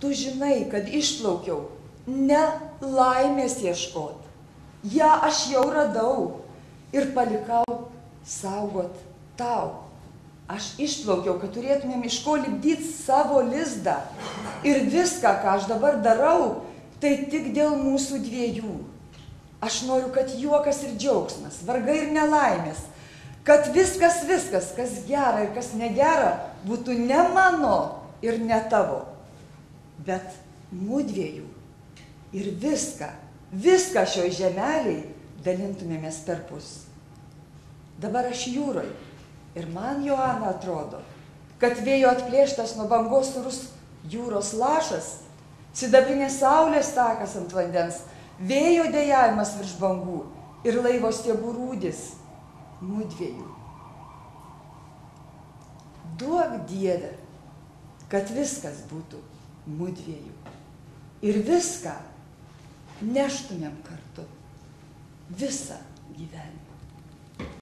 tu žinai, kad išplaukiau ne laimės ieškot. Ja aš jau radau ir palikau saugot tau. Aš išplaukiau, kad turėtumėm iš ko lipdyti savo lizdą. Ir viską, ką aš dabar darau, tai tik dėl mūsų dviejų. Aš noriu, kad juokas ir džiaugsmas, vargai ir nelaimės, kad viskas, kas gera ir kas negera, būtų ne mano ir ne tavo, bet mudviejų. Ir viską šioj žemeliai dalintumėmės perpus. Dabar aš jūroj ir man, Joana, atrodo, kad vėjo atplėštas nuo bangos surus jūros lašas, sidabrinės saulės takas ant vandens, vėjo dejavimas virš bangų ir laivo stiebų rūdis mudviejų. Duok Dieve, kad viskas būtų mudviejų ir viską neštumėm kartu visą gyvenimą.